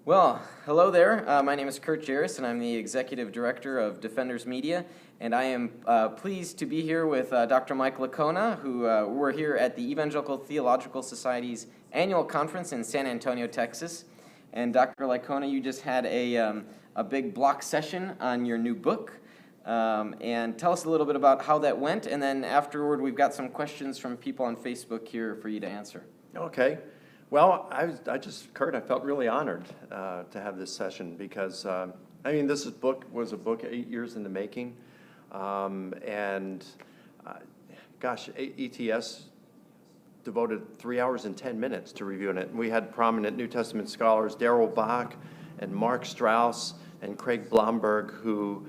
Well, hello there. My name is Kurt Jarris, and I'm the Executive Director of Defenders Media, and I am pleased to be here with Dr. Mike Licona, who we're here at the Evangelical Theological Society's annual conference in San Antonio, Texas. And Dr. Licona, you just had a big block session on your new book, and tell us a little bit about how that went, and then afterward we've got some questions from people on Facebook here for you to answer. Okay. Well, Kurt, I felt really honored to have this session because, this book was a book 8 years in the making. ETS devoted 3 hours and 10 minutes to reviewing it. We had prominent New Testament scholars, Darrell Bock and Mark Strauss and Craig Blomberg, who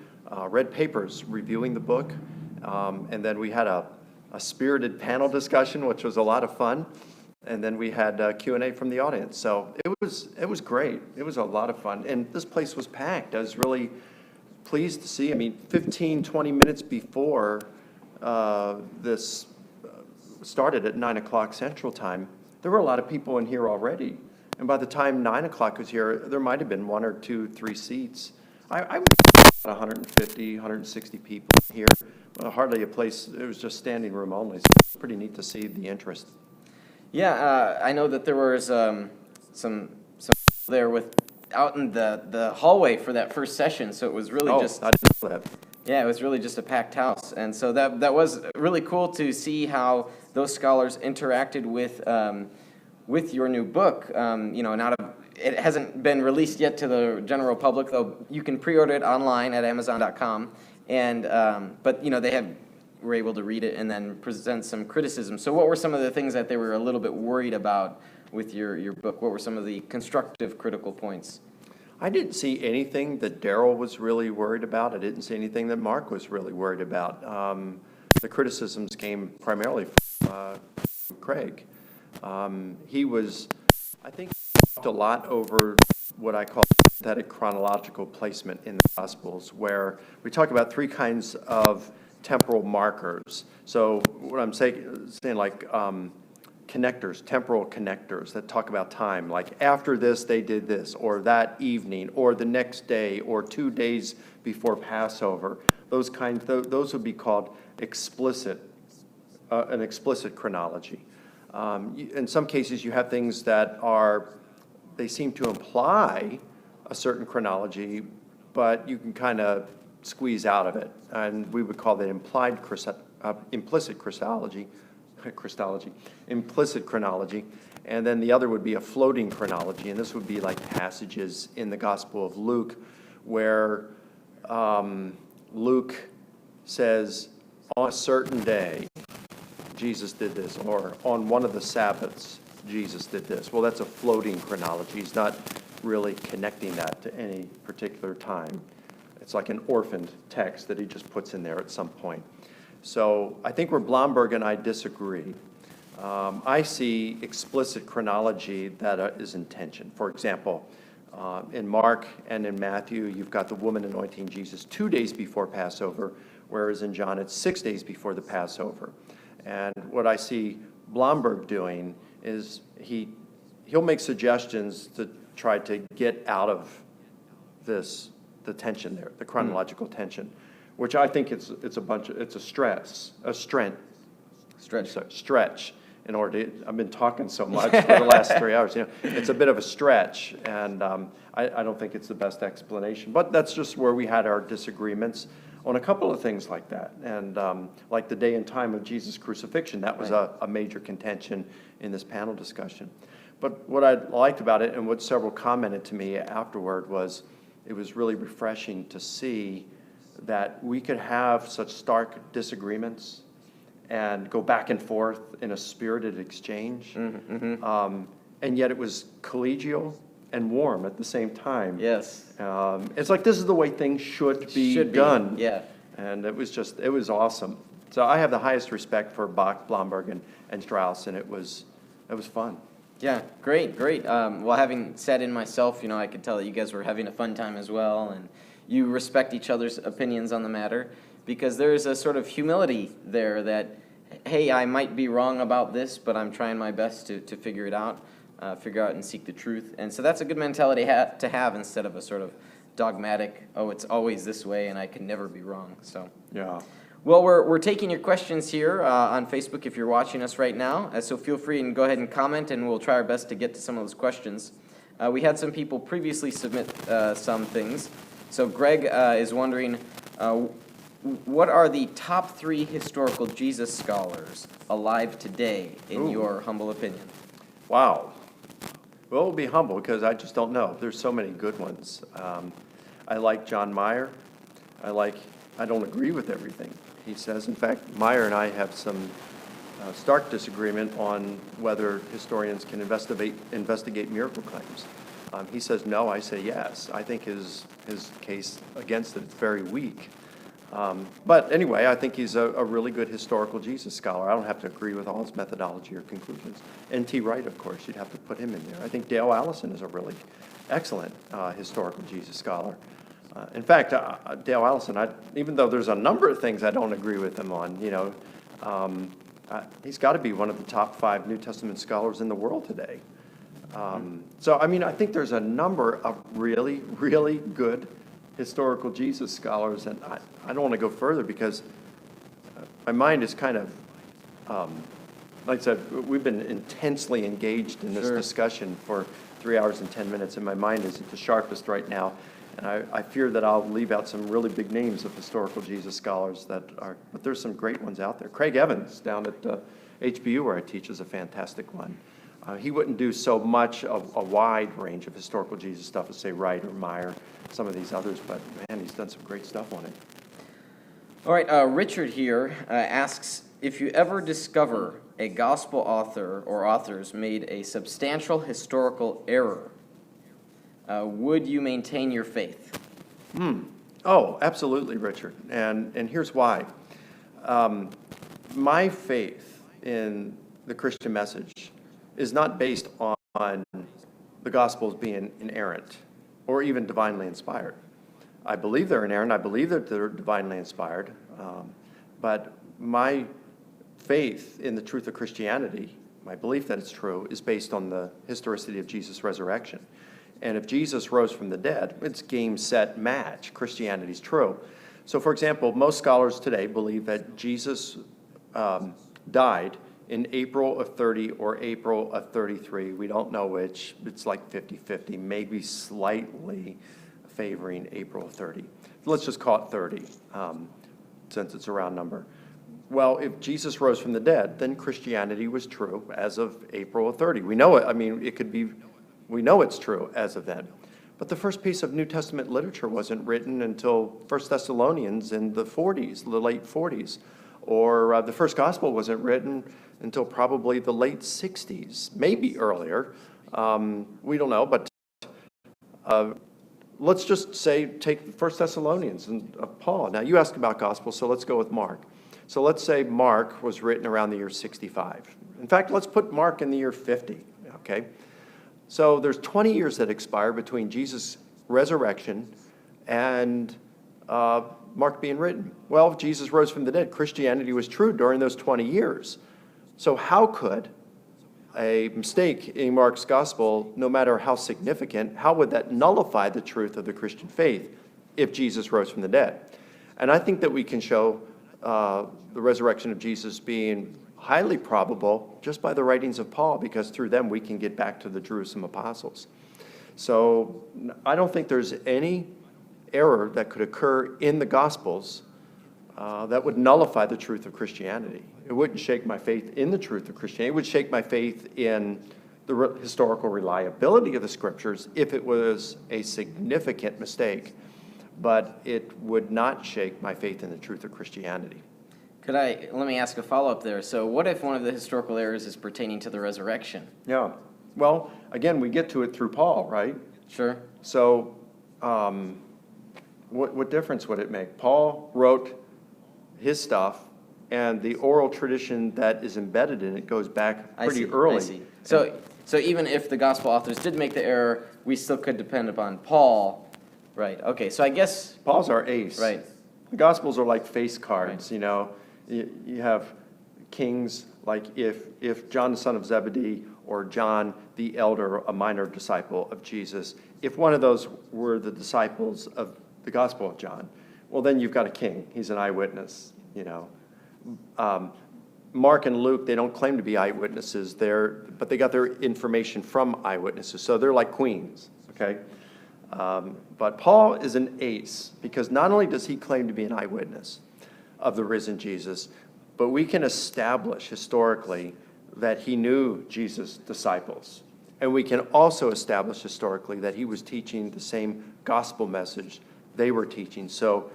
read papers reviewing the book. And then we had a spirited panel discussion, which was a lot of fun. And then we had Q&A from the audience. So it was great. It was a lot of fun. And this place was packed. I was really pleased to see. 15, 20 minutes before this started at 9 o'clock Central Time, there were a lot of people in here already. And by the time 9 o'clock was here, there might have been 1 or 2, 3 seats. I would say 150, 160 people here. Hardly a place. It was just standing room only. So it's pretty neat to see the interest. Yeah, I know that there was some there out in the hallway for that first session, so it was really I didn't know that. Yeah, it was really just a packed house, and so that was really cool to see how those scholars interacted with your new book. It hasn't been released yet to the general public, though you can pre-order it online at Amazon.com, and but they were able to read it and then present some criticism. So what were some of the things that they were a little bit worried about with your book? What were some of the constructive, critical points? I didn't see anything that Darrell was really worried about. I didn't see anything that Mark was really worried about. The criticisms came primarily from Craig. He talked a lot over what I call synthetic chronological placement in the Gospels, where we talk about 3 kinds of temporal markers. So what I'm saying like connectors, temporal connectors that talk about time, like after this they did this, or that evening, or the next day, or 2 days before Passover. Those would be called an explicit chronology. In some cases you have things that they seem to imply a certain chronology, but you can kind of squeeze out of it, and we would call that implicit Christology, implicit chronology, and then the other would be a floating chronology, and this would be like passages in the Gospel of Luke where Luke says, on a certain day, Jesus did this, or on one of the Sabbaths, Jesus did this. Well, that's a floating chronology. He's not really connecting that to any particular time. It's like an orphaned text that he just puts in there at some point. So I think where Blomberg and I disagree, I see explicit chronology that is in tension. For example, in Mark and in Matthew, you've got the woman anointing Jesus 2 days before Passover, whereas in John it's 6 days before the Passover. And what I see Blomberg doing is he'll make suggestions to try to get out of the tension there, the chronological tension, which I think it's a stretch in order to, I've been talking so much for the last 3 hours, it's a bit of a stretch, and I don't think it's the best explanation, but that's just where we had our disagreements on a couple of things like that, and like the day and time of Jesus' crucifixion, that was a major contention in this panel discussion. But what I liked about it, and what several commented to me afterward, was it was really refreshing to see that we could have such stark disagreements and go back and forth in a spirited exchange. Mm-hmm. And yet it was collegial and warm at the same time. Yes. It's like this is the way things should be done. Yeah. And it was awesome. So I have the highest respect for Bock, Blomberg, and Strauss, and it was fun. Yeah, great. Well, having sat in myself, I could tell that you guys were having a fun time as well, and you respect each other's opinions on the matter, because there's a sort of humility there that, hey, I might be wrong about this, but I'm trying my best to figure it out. figure out and seek the truth. And so that's a good mentality to have instead of a sort of dogmatic, oh, it's always this way and I can never be wrong. So Yeah. well, we're taking your questions here on Facebook if you're watching us right now. So feel free and go ahead and comment, and we'll try our best to get to some of those questions. We had some people previously submit some things. So Greg is wondering, what are the top 3 historical Jesus scholars alive today, in your humble opinion? Wow. Well, we'll be humble because I just don't know. There's so many good ones. I like John Meyer. I don't agree with everything he says. In fact, Meyer and I have some stark disagreement on whether historians can investigate miracle claims. He says no, I say yes. I think his case against it is very weak. But anyway, I think he's a really good historical Jesus scholar. I don't have to agree with all his methodology or conclusions. N.T. Wright, of course, you'd have to put him in there. I think Dale Allison is a really excellent historical Jesus scholar. In fact, Dale Allison, even though there's a number of things I don't agree with him on, he's got to be one of the top 5 New Testament scholars in the world today. So, I mean, I think there's a number of really, really good historical Jesus scholars, and I don't want to go further because my mind is kind of, like I said, we've been intensely engaged in this discussion for 3 hours and 10 minutes, and my mind is at the sharpest right now. And I fear that I'll leave out some really big names of historical Jesus scholars but there's some great ones out there. Craig Evans down at HBU where I teach is a fantastic one. He wouldn't do so much of a wide range of historical Jesus stuff as, say, Wright or Meyer, some of these others, but man, he's done some great stuff on it. All right, Richard here asks, if you ever discover a gospel author or authors made a substantial historical error, would you maintain your faith? Oh, absolutely, Richard. And here's why. My faith in the Christian message is not based on the Gospels being inerrant or even divinely inspired. I believe they're inerrant. I believe that they're divinely inspired. But my faith in the truth of Christianity, my belief that it's true, is based on the historicity of Jesus' resurrection. And if Jesus rose from the dead, it's game, set, match. Christianity's true. So, for example, most scholars today believe that Jesus died in April of 30 or April of 33. We don't know which. It's like 50-50, maybe slightly favoring April of 30. Let's just call it 30, since it's a round number. Well, if Jesus rose from the dead, then Christianity was true as of April of 30. We know it. I mean, we know it's true as of then. But the first piece of New Testament literature wasn't written until 1 Thessalonians in the 40s, the late 40s. Or the first gospel wasn't written until probably the late 60s, maybe earlier. We don't know, but let's just say, take 1 Thessalonians and Paul. Now, you asked about gospel, so let's go with Mark. So let's say Mark was written around the year 65. In fact, let's put Mark in the year 50, okay? So there's 20 years that expire between Jesus' resurrection and Mark being written. Well, if Jesus rose from the dead, Christianity was true during those 20 years. So how could a mistake in Mark's gospel, no matter how significant, how would that nullify the truth of the Christian faith if Jesus rose from the dead? And I think that we can show the resurrection of Jesus being highly probable just by the writings of Paul, because through them we can get back to the Jerusalem apostles. So I don't think there's any error that could occur in the Gospels that would nullify the truth of Christianity. It wouldn't shake my faith in the truth of Christianity. It would shake my faith in the historical reliability of the Scriptures if it was a significant mistake, but it would not shake my faith in the truth of Christianity. Let me ask a follow-up there. So what if one of the historical errors is pertaining to the resurrection? Yeah. Well, again, we get to it through Paul, right? Sure. So what difference would it make? Paul wrote his stuff, and the oral tradition that is embedded in it goes back pretty early. I see. So even if the gospel authors did make the error, we still could depend upon Paul. Right. Okay. So I guess Paul's our ace. Right. The Gospels are like face cards, Right. you know. You have kings like if John the son of Zebedee or John the elder, a minor disciple of Jesus. If one of those were the disciples of the Gospel of John, well, then you've got a king. He's an eyewitness, you know. Mark and Luke, they don't claim to be eyewitnesses there, but they got their information from eyewitnesses, so they're like queens, okay? But Paul is an ace, because not only does he claim to be an eyewitness of the risen Jesus, but we can establish historically that he knew Jesus' disciples. And we can also establish historically that he was teaching the same gospel message they were teaching. So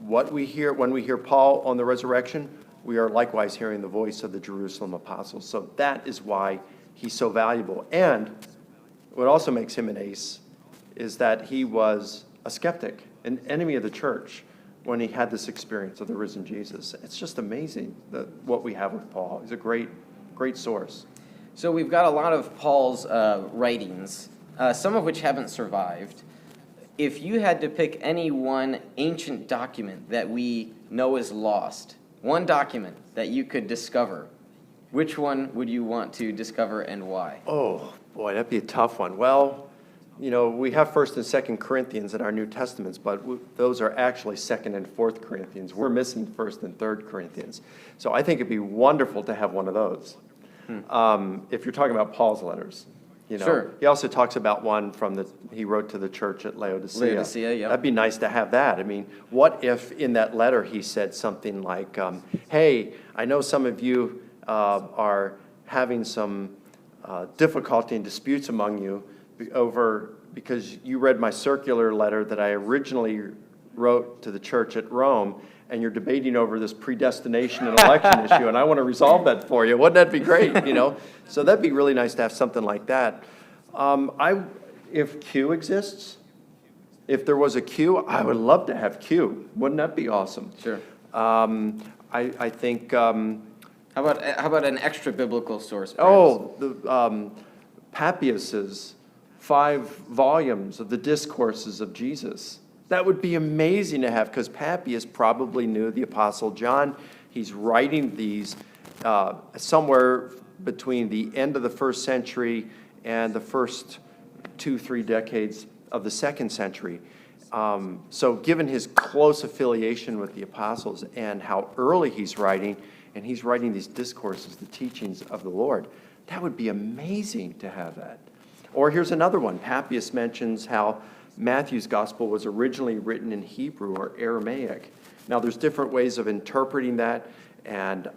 what we hear, when we hear Paul on the resurrection, we are likewise hearing the voice of the Jerusalem apostles. So that is why he's so valuable. And what also makes him an ace is that he was a skeptic, an enemy of the church, when he had this experience of the risen Jesus. It's just amazing what we have with Paul. He's a great source. So we've got a lot of Paul's writings, some of which haven't survived. If you had to pick any one ancient document that we know is lost, one document that you could discover, which one would you want to discover and why? Oh, boy, that'd be a tough one. Well, you know, we have 1st and 2nd Corinthians in our New Testaments, but those are actually 2nd and 4th Corinthians. We're missing 1st and 3rd Corinthians. So I think it'd be wonderful to have one of those. If you're talking about Paul's letters, you know. Sure. He also talks about one he wrote to the church at Laodicea. Laodicea, yeah. That'd be nice to have that. I mean, what if in that letter he said something like, hey, I know some of you are having some difficulty and disputes among you because you read my circular letter that I originally wrote to the church at Rome, and you're debating over this predestination and election issue, and I want to resolve that for you. Wouldn't that be great, you know? So that'd be really nice to have something like that. If Q exists, if there was a Q, I would love to have Q. Wouldn't that be awesome? Sure. I think... How about an extra biblical source? Papias's 5 volumes of the discourses of Jesus. That would be amazing to have, because Papias probably knew the Apostle John. He's writing these somewhere between the end of the 1st century and the first 2-3 decades of the 2nd century. So given his close affiliation with the apostles and how early he's writing, and he's writing these discourses, the teachings of the Lord, that would be amazing to have that. Or here's another one. Papias mentions how Matthew's gospel was originally written in Hebrew or Aramaic. Now, there's different ways of interpreting that, and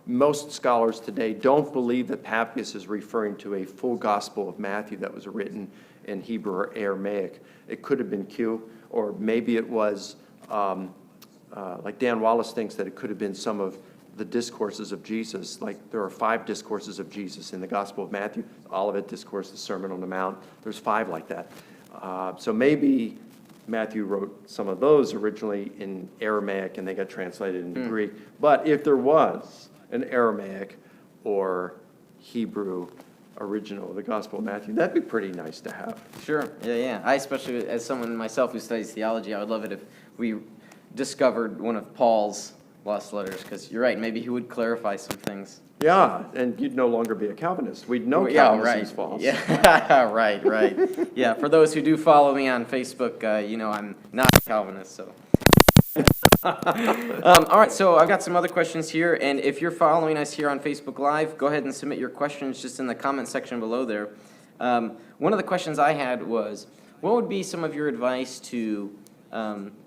most scholars today don't believe that Papias is referring to a full gospel of Matthew that was written in Hebrew or Aramaic. It could have been Q, or maybe it was, like Dan Wallace thinks that it could have been some of the discourses of Jesus. Like there are 5 discourses of Jesus in the Gospel of Matthew. Olivet Discourse, the Sermon on the Mount. There's 5 like that. So maybe Matthew wrote some of those originally in Aramaic and they got translated into Greek. But if there was an Aramaic or Hebrew original of the Gospel of Matthew, that'd be pretty nice to have. Sure, yeah. I especially, as someone myself who studies theology, I would love it if we discovered one of Paul's lost letters, because you're right, maybe he would clarify some things. Yeah, and you'd no longer be a Calvinist. We'd know Calvinism's false. Yeah, right. Yeah, for those who do follow me on Facebook, you know I'm not a Calvinist, so. All right, so I've got some other questions here, and if you're following us here on Facebook Live, go ahead and submit your questions just in the comment section below there. One of the questions I had was, what would be some of your advice to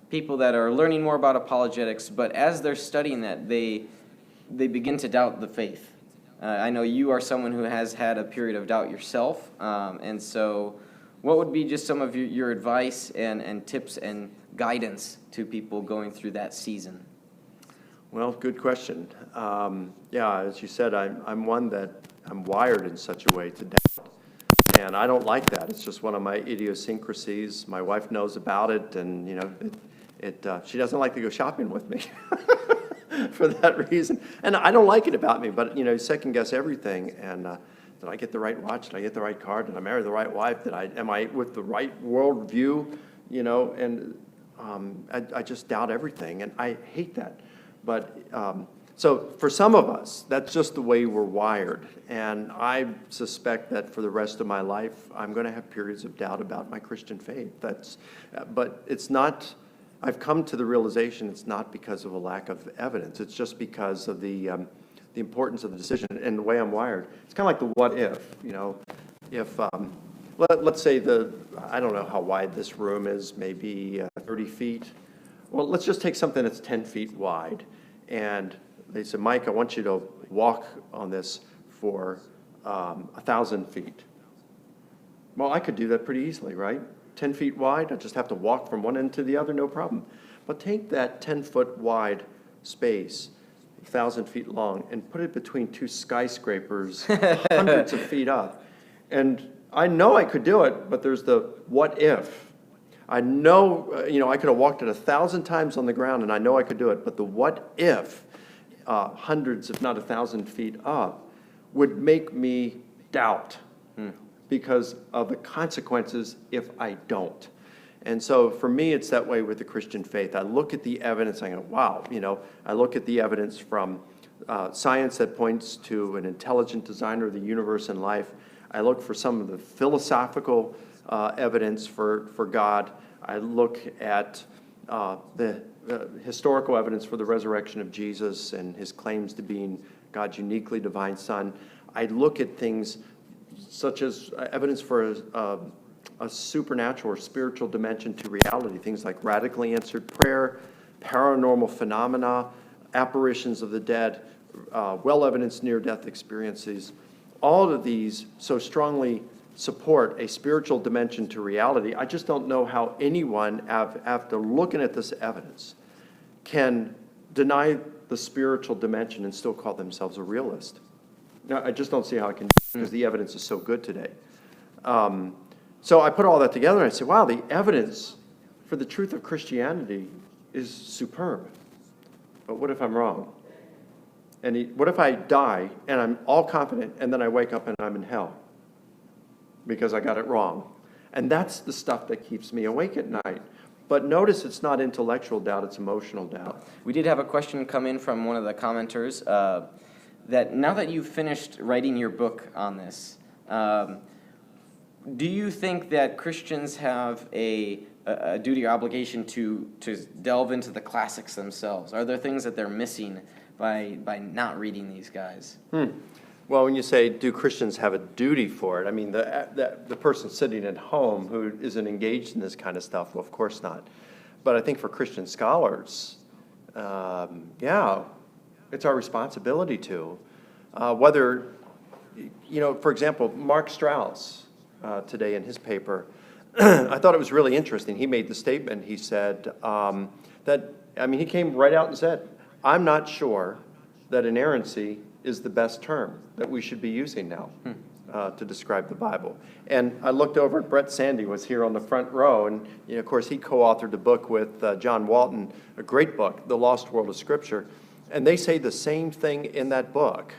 people that are learning more about apologetics, but as they're studying that, they begin to doubt the faith? I know you are someone who has had a period of doubt yourself, and so what would be just some of your advice and tips and guidance to people going through that season? Well, good question. Yeah, as you said, I'm one that I'm wired in such a way to doubt, and I don't like that. It's just one of my idiosyncrasies. My wife knows about it, and you know, she doesn't like to go shopping with me for that reason. And I don't like it about me, but you know, second guess everything. And did I get the right watch? Did I get the right car? Did I marry the right wife? Am I with the right worldview? You know, and I just doubt everything, and I hate that. But So for some of us, that's just the way we're wired. And I suspect that for the rest of my life, I'm going to have periods of doubt about my Christian faith. But it's not, I've come to the realization it's not because of a lack of evidence. It's just because of the importance of the decision and the way I'm wired. It's kind of like the what if, if, let's say I don't know how wide this room is, maybe 30 feet. Well, let's just take something that's 10 feet wide. And they said, Mike, I want you to walk on this for 1,000 feet. Well, I could do that pretty easily, right? 10 feet wide, I just have to walk from one end to the other, no problem. But take that 10-foot wide space, 1,000 feet long, and put it between two skyscrapers hundreds of feet up. And I know I could do it, but there's the what if. I know, I could have walked it 1,000 times on the ground, and I know I could do it, but the what if, hundreds, if not 1,000 feet up, would make me doubt because of the consequences if I don't. And so for me, it's that way with the Christian faith. I look at the evidence, I go, wow, I look at the evidence from science that points to an intelligent designer of the universe and life. I look for some of the philosophical evidence for God. I look at the historical evidence for the resurrection of Jesus and his claims to being God's uniquely divine Son. I look at things such as evidence for a supernatural or spiritual dimension to reality, things like radically answered prayer, paranormal phenomena, apparitions of the dead, well-evidenced near-death experiences. All of these so strongly support a spiritual dimension to reality. I just don't know how anyone, after looking at this evidence, can deny the spiritual dimension and still call themselves a realist. No, I just don't see how I can, because the evidence is so good today. So I put all that together and I said, wow, the evidence for the truth of Christianity is superb. But what if I'm wrong? And what if I die and I'm all confident and then I wake up and I'm in hell because I got it wrong? And that's the stuff that keeps me awake at night. But notice it's not intellectual doubt, it's emotional doubt. We did have a question come in from one of the commenters that now that you've finished writing your book on this, do you think that Christians have a duty or obligation to delve into the classics themselves? Are there things that they're missing by not reading these guys? Well, when you say, do Christians have a duty for it, I mean, the person sitting at home who isn't engaged in this kind of stuff, well, of course not. But I think for Christian scholars, yeah, it's our responsibility to. Whether, for example, Mark Strauss today in his paper, I thought it was really interesting. He made the statement, he said he came right out and said, I'm not sure that inerrancy is the best term that we should be using now to describe the Bible. And I looked over at Brett Sandy was here on the front row, and of course he co-authored a book with John Walton, a great book, The Lost World of Scripture, and they say the same thing in that book.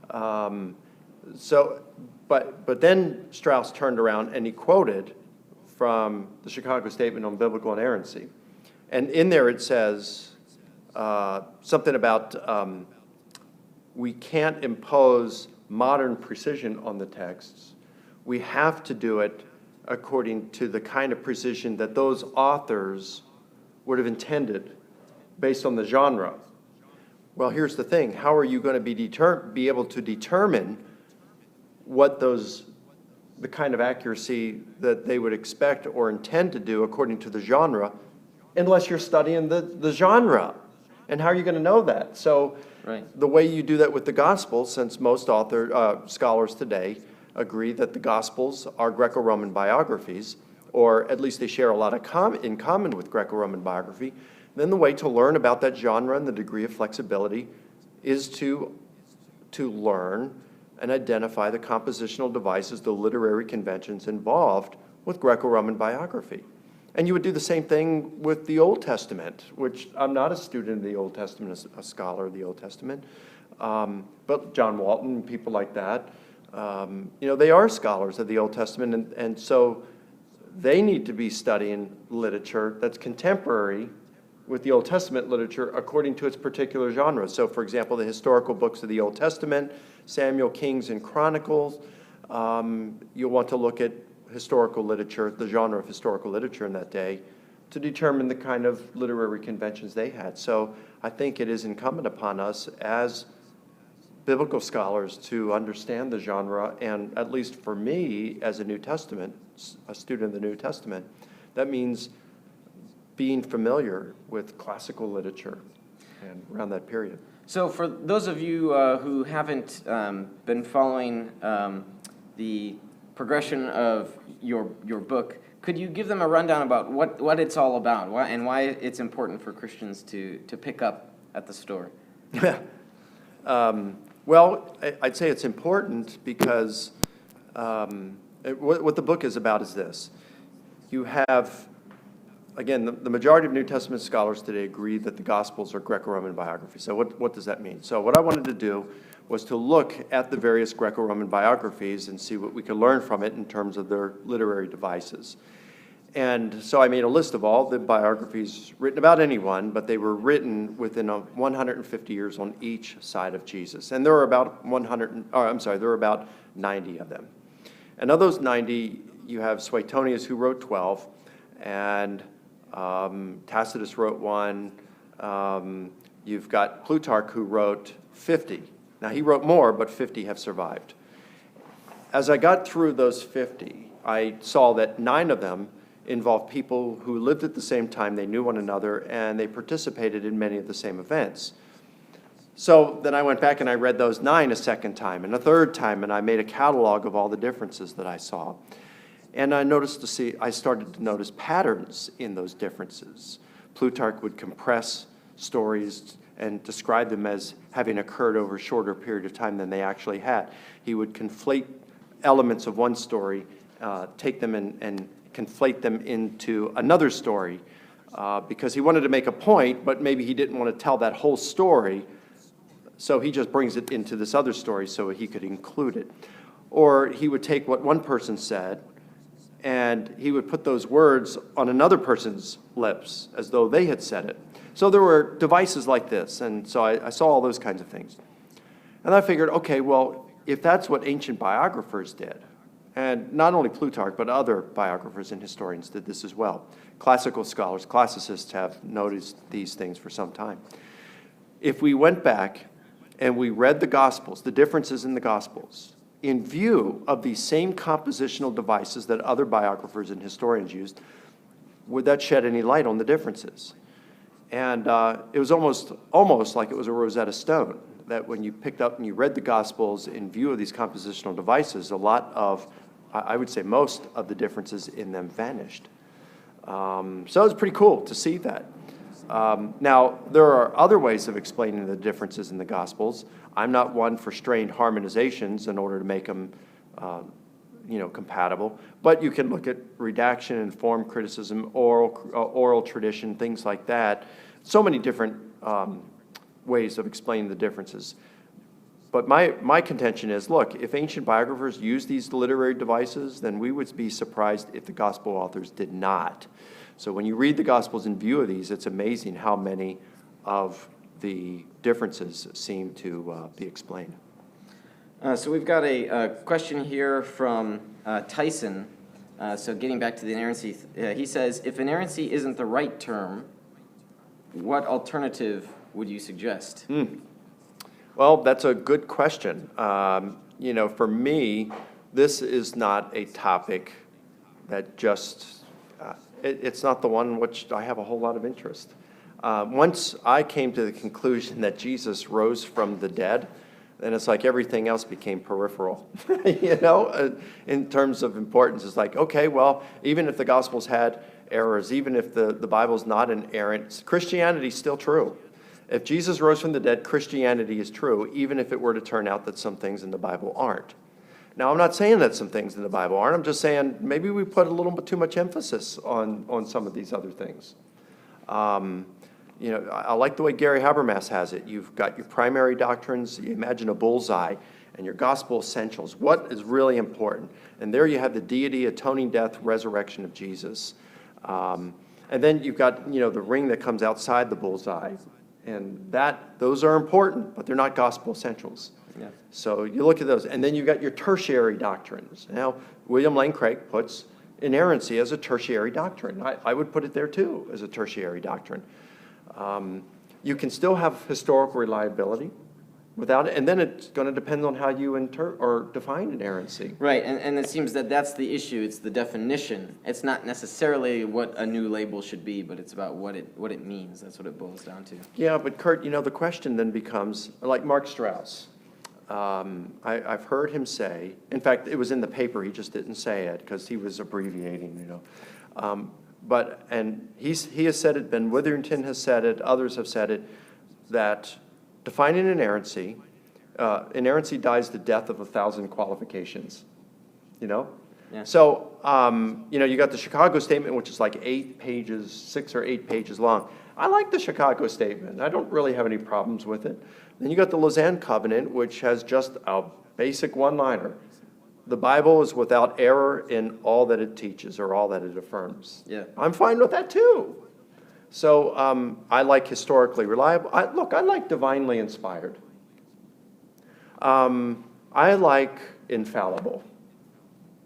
But then Strauss turned around and he quoted from the Chicago Statement on Biblical Inerrancy, and in there it says something about we can't impose modern precision on the texts. We have to do it according to the kind of precision that those authors would have intended based on the genre. Well, here's the thing. How are you going to be able to determine what the kind of accuracy that they would expect or intend to do according to the genre unless you're studying the genre? And how are you going to know that? So the way you do that with the Gospels, since most scholars today agree that the Gospels are Greco-Roman biographies, or at least they share a lot in common with Greco-Roman biography, then the way to learn about that genre and the degree of flexibility is to learn and identify the compositional devices, the literary conventions involved with Greco-Roman biography. And you would do the same thing with the Old Testament, which I'm not a student of the Old Testament, a scholar of the Old Testament, but John Walton, people like that, they are scholars of the Old Testament, and so they need to be studying literature that's contemporary with the Old Testament literature according to its particular genre. So, for example, the historical books of the Old Testament, Samuel, Kings, and Chronicles, you'll want to look at historical literature, the genre of historical literature in that day, to determine the kind of literary conventions they had. So I think it is incumbent upon us as biblical scholars to understand the genre, and at least for me, as a student of the New Testament, that means being familiar with classical literature and around that period. So for those of you who haven't been following the progression of your book, could you give them a rundown about what it's all about and why it's important for Christians to pick up at the store? Well, I'd say it's important because what the book is about is this. You have, again, the majority of New Testament scholars today agree that the Gospels are Greco-Roman biographies. So what does that mean? So what I wanted to do was to look at the various Greco-Roman biographies and see what we could learn from it in terms of their literary devices. And so I made a list of all the biographies written about anyone, but they were written within 150 years on each side of Jesus. And there were about 90 of them. And of those 90, you have Suetonius, who wrote 12, and Tacitus wrote one. You've got Plutarch, who wrote 50. Now, he wrote more, but 50 have survived. As I got through those 50, I saw that 9 of them involved people who lived at the same time, they knew one another, and they participated in many of the same events. So then I went back and I read those 9 a second time and a third time, and I made a catalog of all the differences that I saw. And I started to notice patterns in those differences. Plutarch would compress stories and describe them as having occurred over a shorter period of time than they actually had. He would conflate elements of one story, take them and conflate them into another story because he wanted to make a point, but maybe he didn't want to tell that whole story, so he just brings it into this other story so he could include it. Or he would take what one person said and he would put those words on another person's lips as though they had said it. So there were devices like this, and so I saw all those kinds of things. And I figured, okay, well, if that's what ancient biographers did, and not only Plutarch, but other biographers and historians did this as well. Classical scholars, classicists have noticed these things for some time. If we went back and we read the Gospels, the differences in the Gospels, in view of these same compositional devices that other biographers and historians used, would that shed any light on the differences? And it was almost like it was a Rosetta Stone, that when you picked up and you read the Gospels in view of these compositional devices, a lot of, I would say most of the differences in them vanished. So it was pretty cool to see that. Now, there are other ways of explaining the differences in the Gospels. I'm not one for strained harmonizations in order to make them compatible, but you can look at redaction and form criticism, oral tradition, things like that. So many different ways of explaining the differences. But my contention is, look, if ancient biographers used these literary devices, then we would be surprised if the gospel authors did not. So when you read the Gospels in view of these, it's amazing how many of the differences seem to be explained. So we've got a question here from Tyson. So getting back to the inerrancy, he says, if inerrancy isn't the right term, what alternative would you suggest? Well, that's a good question. For me, this is not a topic that just, it's not the one which I have a whole lot of interest. Once I came to the conclusion that Jesus rose from the dead, then it's like everything else became peripheral, in terms of importance. It's like, okay, well, even if the Gospels had errors, even if the Bible's not inerrant, Christianity's still true. If Jesus rose from the dead, Christianity is true, even if it were to turn out that some things in the Bible aren't. Now, I'm not saying that some things in the Bible aren't. I'm just saying maybe we put a little bit too much emphasis on some of these other things. I like the way Gary Habermas has it. You've got your primary doctrines, you imagine a bullseye, and your gospel essentials. What is really important? And there you have the deity, atoning death, resurrection of Jesus. And then you've got, the ring that comes outside the bullseye. And those are important, but they're not gospel essentials. Yeah. So you look at those. And then you've got your tertiary doctrines. Now, William Lane Craig puts inerrancy as a tertiary doctrine. I would put it there too, as a tertiary doctrine. You can still have historical reliability without it, and then it's going to depend on how you define inerrancy. Right, and it seems that that's the issue. It's the definition. It's not necessarily what a new label should be, but it's about what it means. That's what it boils down to. Yeah, but Kurt, the question then becomes, like Mark Strauss, I've heard him say, in fact, it was in the paper, he just didn't say it because he was abbreviating, and he has said it, Ben Witherington has said it, others have said it, that defining inerrancy dies the death of 1,000 qualifications, Yeah. So, you got the Chicago Statement, which is like 6 or 8 pages long. I like the Chicago Statement. I don't really have any problems with it. Then you got the Lausanne Covenant, which has just a basic one-liner. The Bible is without error in all that it teaches or all that it affirms. Yeah. I'm fine with that too. So I like historically reliable. I like divinely inspired. I like infallible.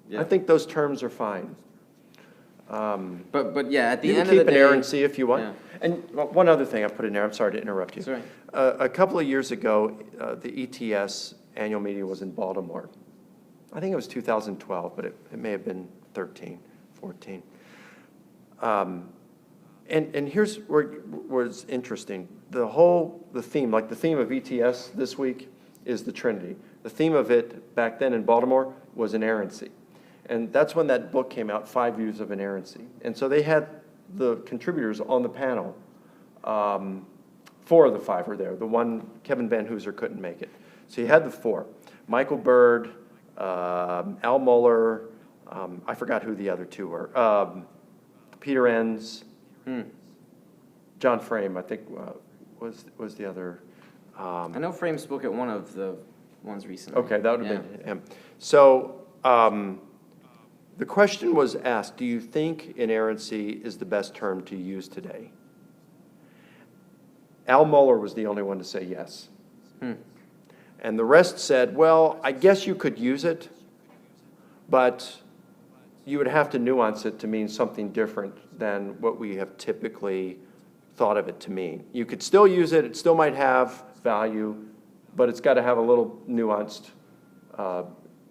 Yeah. I think those terms are fine. But yeah, at the You end can of keep the day, inerrancy if you want. Yeah. And one other thing I put in there, I'm sorry to interrupt you. Sorry. A couple of years ago, the ETS annual meeting was in Baltimore. I think it was 2012, but it may have been 13, 14. And here's where it's interesting. The theme, like the theme of ETS this week is the Trinity. The theme of it back then in Baltimore was inerrancy. And that's when that book came out, 5 Views of Inerrancy. And so they had the contributors on the panel. 4 of the 5 were there. The one, Kevin Van Hooser, couldn't make it. So you had the 4. Michael Bird, Al Mohler, I forgot who the other 2 were. Peter Enns, John Frame, I think, was the other. I know Frame spoke at one of the ones recently. Okay, that would have been him. So the question was asked, do you think inerrancy is the best term to use today? Al Mohler was the only one to say yes. And the rest said, well, I guess you could use it, but you would have to nuance it to mean something different than what we have typically thought of it to mean. You could still use it, it still might have value, but it's got to have a little nuanced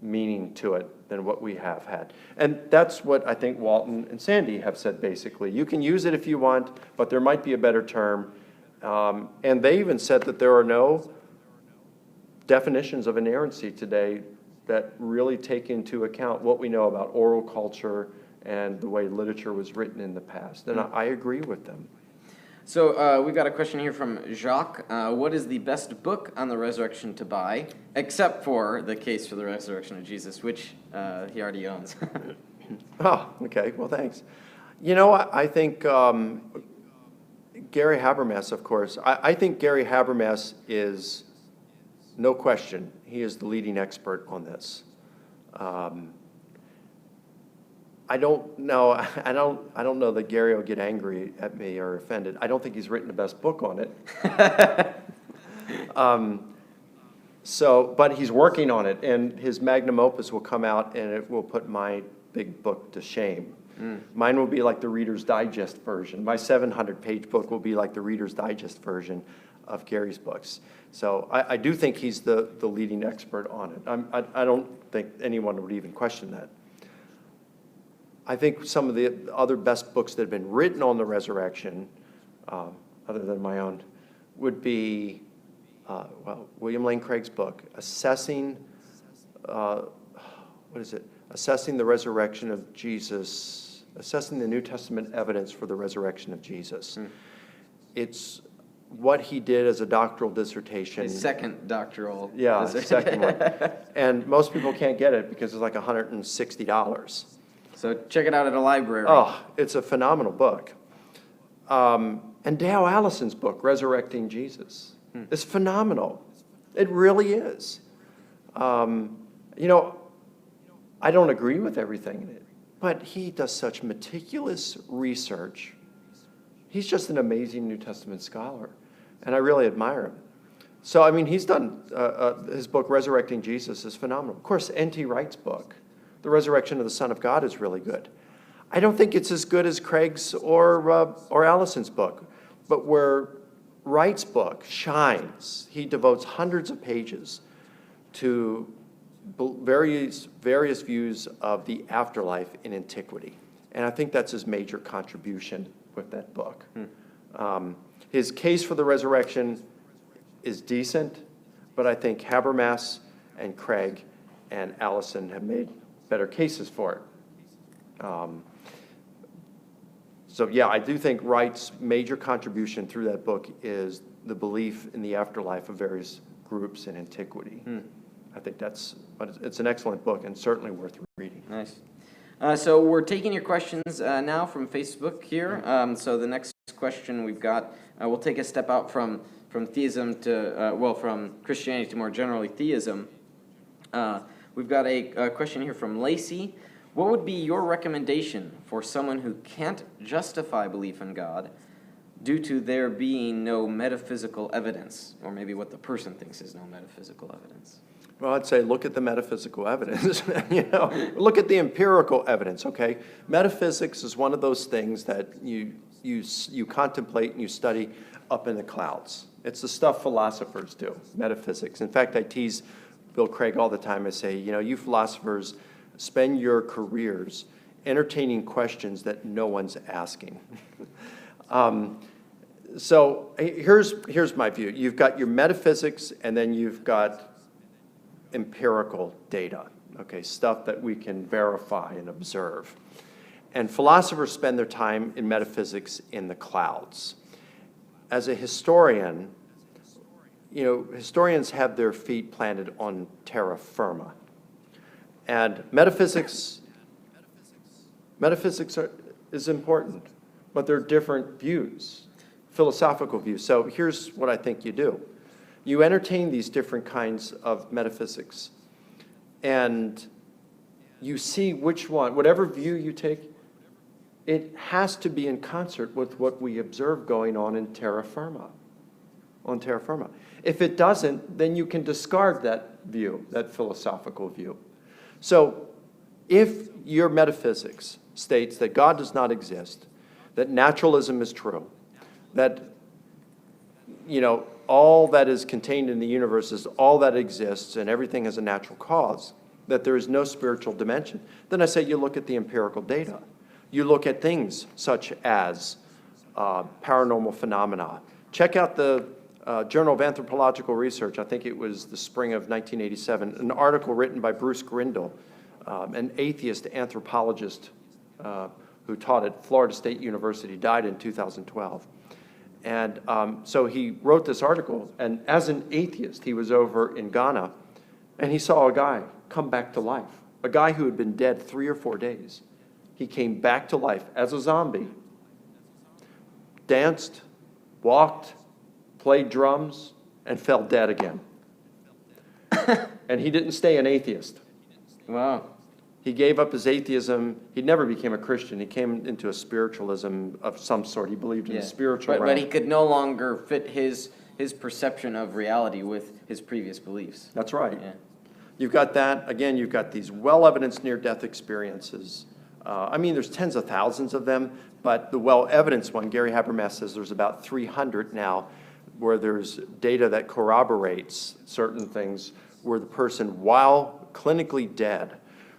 meaning to it than what we have had. And that's what I think Walton and Sandy have said basically. You can use it if you want, but there might be a better term. And they even said that there are no definitions of inerrancy today that really take into account what we know about oral culture and the way literature was written in the past. And I agree with them. So we've got a question here from Jacques. What is the best book on the resurrection to buy, except for The Case for the Resurrection of Jesus, which he already owns? Oh, okay. Well, thanks. I think Gary Habermas, of course. I think Gary Habermas is, no question, he is the leading expert on this. I don't know that Gary will get angry at me or offended. I don't think he's written the best book on it. But he's working on it, and his magnum opus will come out, and it will put my big book to shame. Mine will be like the Reader's Digest version. My 700-page book will be like the Reader's Digest version of Gary's books. So I do think he's the leading expert on it. I don't think anyone would even question that. I think some of the other best books that have been written on the resurrection, other than my own, would be, William Lane Craig's book, Assessing the Resurrection of Jesus, Assessing the New Testament Evidence for the Resurrection of Jesus. It's what he did as a doctoral dissertation. His second doctoral. Yeah, second one. And most people can't get it because it's like $160. So check it out at a library. Oh, it's a phenomenal book. And Dow Allison's book, Resurrecting Jesus, is phenomenal. It really is. I don't agree with everything in it, but he does such meticulous research He's just an amazing New Testament scholar, and I really admire him. So, I mean, he's done, his book, Resurrecting Jesus, is phenomenal. Of course, N.T. Wright's book, The Resurrection of the Son of God, is really good. I don't think it's as good as Craig's or Allison's book, but where Wright's book shines, he devotes hundreds of pages to various views of the afterlife in antiquity. And I think that's his major contribution with that book. His case for the resurrection is decent, but I think Habermas and Craig and Allison have made better cases for it. So yeah, I do think Wright's major contribution through that book is the belief in the afterlife of various groups in antiquity. I think it's an excellent book and certainly worth reading. Nice. So we're taking your questions now from Facebook here. So the next question we've got, we'll take a step out from theism to, from Christianity to more generally theism. We've got a question here from Lacey. What would be your recommendation for someone who can't justify belief in God due to there being no metaphysical evidence? Or maybe what the person thinks is no metaphysical evidence. Well, I'd say look at the metaphysical evidence. Look at the empirical evidence, okay? Metaphysics is one of those things that you contemplate and you study up in the clouds. It's the stuff philosophers do, metaphysics. In fact, I tease Bill Craig all the time. I say, you philosophers spend your careers entertaining questions that no one's asking. So here's my view. You've got your metaphysics, and then you've got empirical data, okay, stuff that we can verify and observe. And philosophers spend their time in metaphysics in the clouds. As a historian, historians have their feet planted on terra firma. And metaphysics is important, but they're different views, philosophical views. So here's what I think you do. You entertain these different kinds of metaphysics, and you see which one, whatever view you take, it has to be in concert with what we observe going on in terra firma, If it doesn't, then you can discard that view, that philosophical view. So if your metaphysics states that God does not exist, that naturalism is true, that, all that is contained in the universe is all that exists and everything has a natural cause, that there is no spiritual dimension, then I say you look at the empirical data. You look at things such as paranormal phenomena. Check out the Journal of Anthropological Research, I think it was the spring of 1987, an article written by Bruce Grindle, an atheist anthropologist who taught at Florida State University, died in 2012. And so he wrote this article, and as an atheist, he was over in Ghana, and he saw a guy come back to life, a guy who had been dead 3 or 4 days. He came back to life as a zombie, danced, walked, played drums, and fell dead again. And he didn't stay an atheist. Wow. He gave up his atheism. He never became a Christian. He came into a spiritualism of some sort. He believed in the spiritual realm. But he could no longer fit his perception of reality with his previous beliefs. That's right. Yeah. You've got that. Again, you've got these well-evidenced near-death experiences. There's tens of thousands of them, but the well-evidenced one, Gary Habermas says there's about 300 now, where there's data that corroborates certain things, where the person, while clinically dead,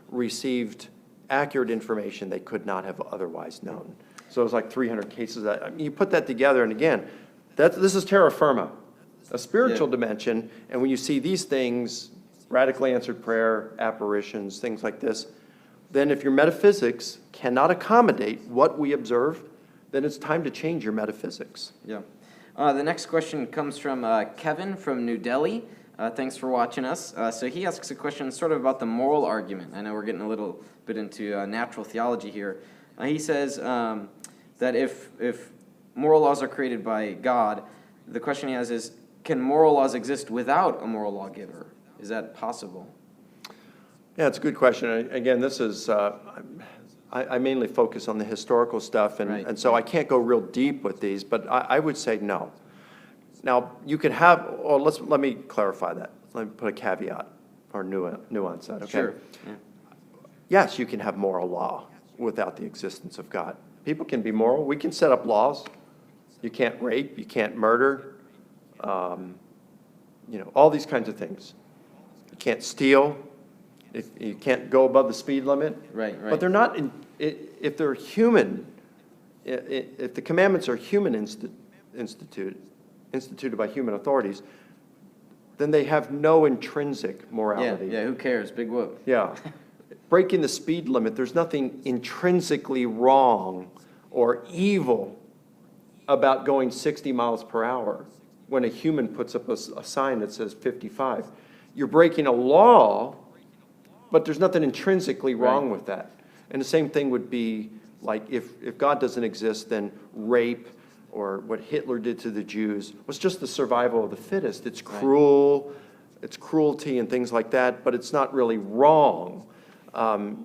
received accurate information they could not have otherwise known. So it's like 300 cases. You put that together, and again, this is terra firma, a spiritual dimension, and when you see these things, radically answered prayer, apparitions, things like this, then if your metaphysics cannot accommodate what we observe, then it's time to change your metaphysics. Yeah. The next question comes from Kevin from New Delhi. Thanks for watching us. So he asks a question sort of about the moral argument. I know we're getting a little bit into natural theology here. He says that if moral laws are created by God, the question he has is, can moral laws exist without a moral lawgiver? Is that possible? Yeah, it's a good question. Again, this is, I mainly focus on the historical stuff, Right. and so I can't go real deep with these, but I would say no. Now, you could have, or let me clarify that. Let me put a caveat or nuance that, okay? Sure. Yeah. Yes, you can have moral law without the existence of God. People can be moral. We can set up laws. You can't rape, you can't murder, all these kinds of things. You can't steal. If you can't go above the speed limit. Right. But they're not, if they're human, if the commandments are human instituted by human authorities, then they have no intrinsic morality. Yeah, who cares? Big whoop. Yeah. Breaking the speed limit, there's nothing intrinsically wrong or evil about going 60 miles per hour when a human puts up a sign that says 55. You're breaking a law, but there's nothing intrinsically wrong with that. And the same thing would be like if God doesn't exist, then rape or what Hitler did to the Jews was just the survival of the fittest. It's cruel, it's cruelty and things like that, but it's not really wrong.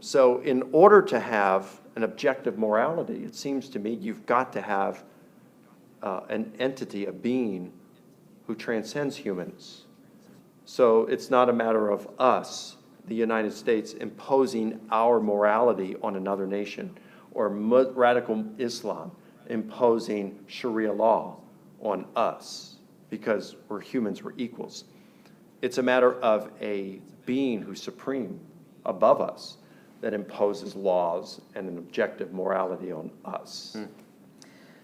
So in order to have an objective morality, it seems to me you've got to have an entity, a being who transcends humans. So it's not a matter of us, the United States, imposing our morality on another nation, or radical Islam imposing Sharia law on us because we're humans, we're equals. It's a matter of a being who's supreme above us that imposes laws and an objective morality on us.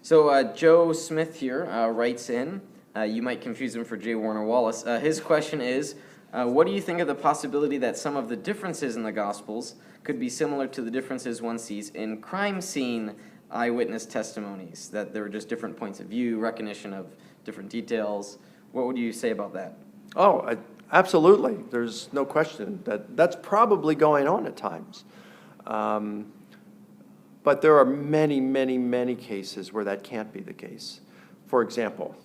So Joe Smith here writes in, you might confuse him for J. Warner Wallace. His question is, what do you think of the possibility that some of the differences in the Gospels could be similar to the differences one sees in crime scene eyewitness testimonies, that there are just different points of view, recognition of different details? What would you say about that? Oh, absolutely. There's no question that that's probably going on at times. But there are many, many, many cases where that can't be the case. For example,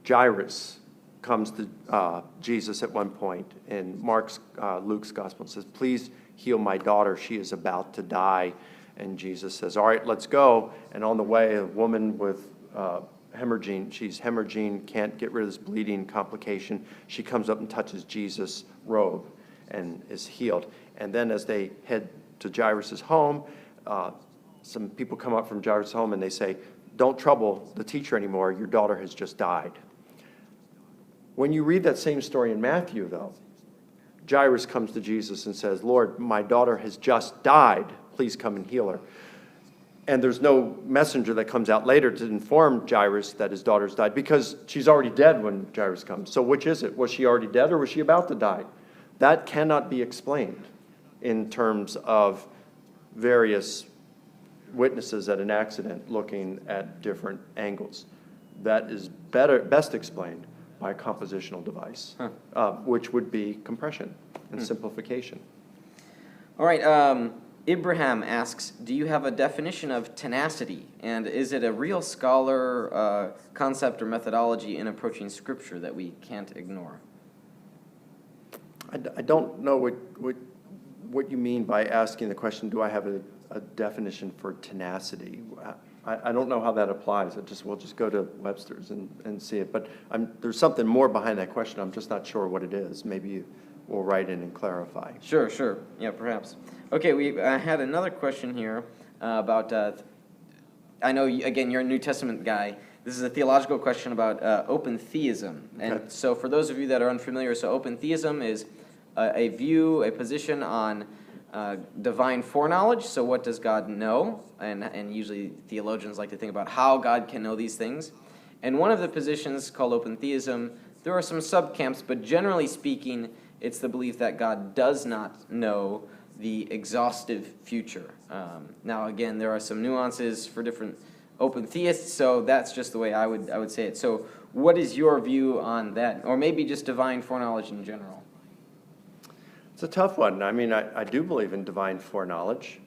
Jairus comes to Jesus at one point in Luke's gospel and says, "Please heal my daughter. She is about to die." And Jesus says, "All right, let's go." And on the way, a woman with she's hemorrhaging, can't get rid of this bleeding complication. She comes up and touches Jesus' robe and is healed. And then as they head to Jairus' home, some people come up from Jairus' home and they say, "Don't trouble the teacher anymore. Your daughter has just died." When you read that same story in Matthew, though, Jairus comes to Jesus and says, "Lord, my daughter has just died. Please come and heal her." And there's no messenger that comes out later to inform Jairus that his daughter's died because she's already dead when Jairus comes. So which is it? Was she already dead or was she about to die? That cannot be explained in terms of various witnesses at an accident looking at different angles. That is best explained by a compositional device, which would be compression and simplification. All right. Ibrahim asks, do you have a definition of tenacity? And is it a real scholar concept or methodology in approaching Scripture that we can't ignore? I don't know what you mean by asking the question, do I have a definition for tenacity? I don't know how that applies. We'll just go to Webster's and see it. But there's something more behind that question. I'm just not sure what it is. Maybe you will write in and clarify. Sure. Yeah, perhaps. Okay, we had another question here about, I know, again, you're a New Testament guy. This is a theological question about open theism. And Okay. so for those of you that are unfamiliar, so open theism is a view, a position on divine foreknowledge. So what does God know? And usually theologians like to think about how God can know these things. And one of the positions called open theism, there are some subcamps, but generally speaking, it's the belief that God does not know the exhaustive future. Now, again, there are some nuances for different open theists, so that's just the way I would say it. So what is your view on that? Or maybe just divine foreknowledge in general? It's a tough one. I mean, I do believe in divine foreknowledge.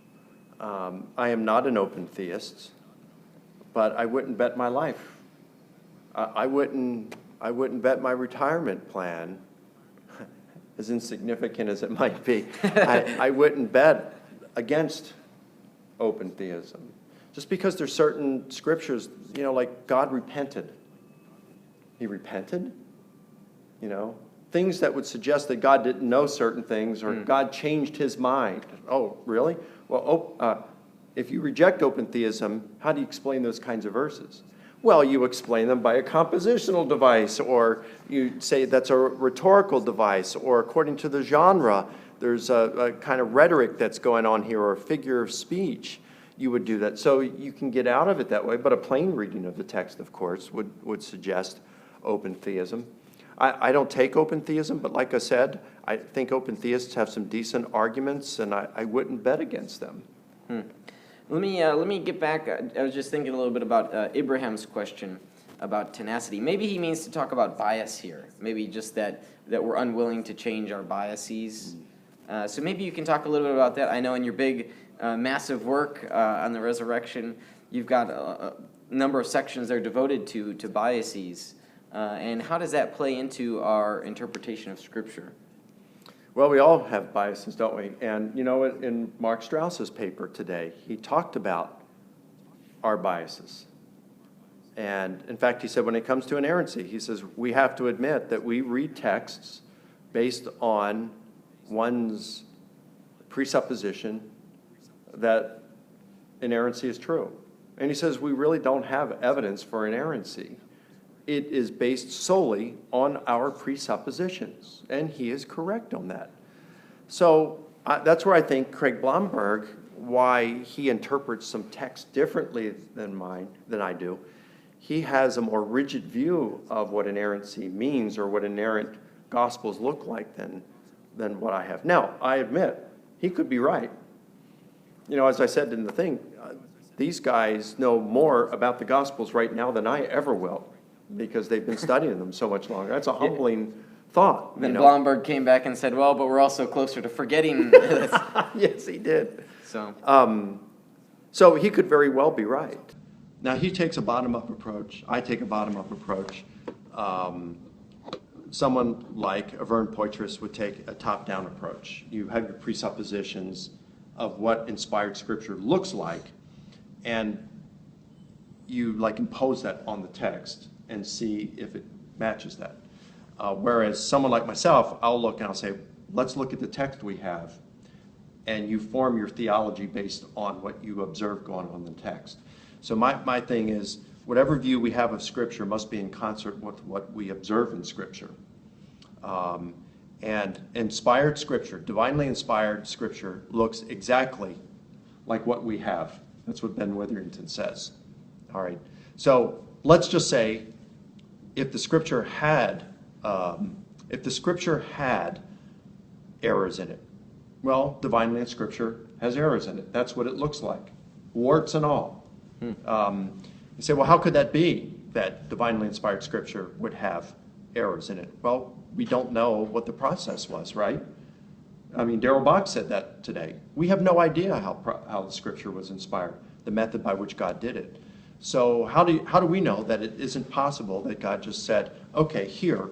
I am not an open theist, but I wouldn't bet my life. I wouldn't bet my retirement plan, as insignificant as it might be. I wouldn't bet against open theism. Just because there's certain scriptures, like God repented. He repented? Things that would suggest that God didn't know certain things or God changed his mind. Oh, really? Well, if you reject open theism, how do you explain those kinds of verses? Well, you explain them by a compositional device, or you say that's a rhetorical device, or according to the genre, there's a kind of rhetoric that's going on here, or a figure of speech. You would do that. So you can get out of it that way, but a plain reading of the text, of course, would suggest open theism. I don't take open theism, but like I said, I think open theists have some decent arguments, and I wouldn't bet against them. Let me get back. I was just thinking a little bit about Abraham's question about tenacity. Maybe he means to talk about bias here. Maybe just that we're unwilling to change our biases. So maybe you can talk a little bit about that. I know in your big, massive work on the resurrection, you've got a number of sections that are devoted to biases. And how does that play into our interpretation of Scripture? Well, we all have biases, don't we? And, in Mark Strauss's paper today, he talked about our biases. And, in fact, he said when it comes to inerrancy, he says we have to admit that we read texts based on one's presupposition that inerrancy is true. And he says we really don't have evidence for inerrancy. It is based solely on our presuppositions, and he is correct on that. So that's where I think Craig Blomberg, why he interprets some text differently than I do. He has a more rigid view of what inerrancy means or what inerrant gospels look like than what I have. Now, I admit, he could be right. As I said in the thing, these guys know more about the gospels right now than I ever will, because they've been studying them so much longer. That's a humbling thought. Then Blomberg came back and said, well, but we're also closer to forgetting. Yes, he did. So he could very well be right. Now, he takes a bottom-up approach. I take a bottom-up approach. Someone like Vern Poitras would take a top-down approach. You have your presuppositions of what inspired Scripture looks like, and you impose that on the text and see if it matches that. Whereas someone like myself, I'll look and I'll say, let's look at the text we have, and you form your theology based on what you observe going on in the text. So my thing is, whatever view we have of Scripture must be in concert with what we observe in Scripture. And inspired Scripture, divinely inspired Scripture, looks exactly like what we have. That's what Ben Witherington says. All right. So let's just say if the Scripture had errors in it, well, divinely in Scripture has errors in it. That's what it looks like, warts and all. You say, well, how could that be that divinely inspired Scripture would have errors in it? Well, we don't know what the process was, right? I mean, Darrell Bock said that today. We have no idea how the Scripture was inspired, the method by which God did it. So how do we know that it isn't possible that God just said, okay, here,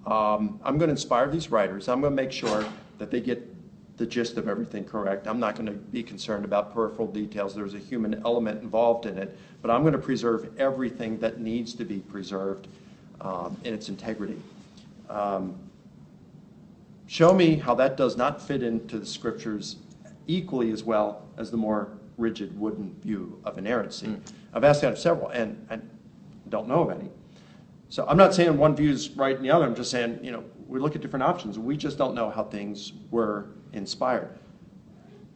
I'm going to inspire these writers. I'm going to make sure that they get the gist of everything correct. I'm not going to be concerned about peripheral details. There's a human element involved in it, but I'm going to preserve everything that needs to be preserved in its integrity. Show me how that does not fit into the Scriptures equally as well as the more rigid wooden view of inerrancy. I've asked that of several, and I don't know of any. So I'm not saying one view is right and the other. I'm just saying, we look at different options. We just don't know how things were inspired.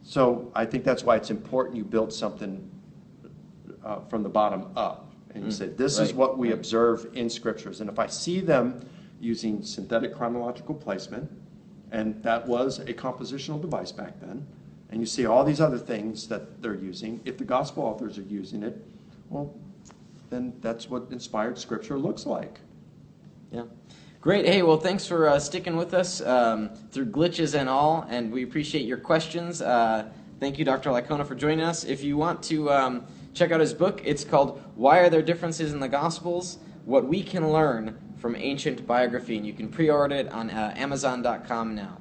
So I think that's why it's important you build something from the bottom up. And you say, this is what we observe in Scriptures. And if I see them using synthetic chronological placement, and that was a compositional device back then, and you see all these other things that they're using, if the gospel authors are using it, well, then that's what inspired Scripture looks like. Yeah. Great. Hey, well, thanks for sticking with us through glitches and all, and we appreciate your questions. Thank you, Dr. Licona, for joining us. If you want to check out his book, it's called Why Are There Differences in the Gospels? What We Can Learn from Ancient Biography, and you can pre-order it on Amazon.com now.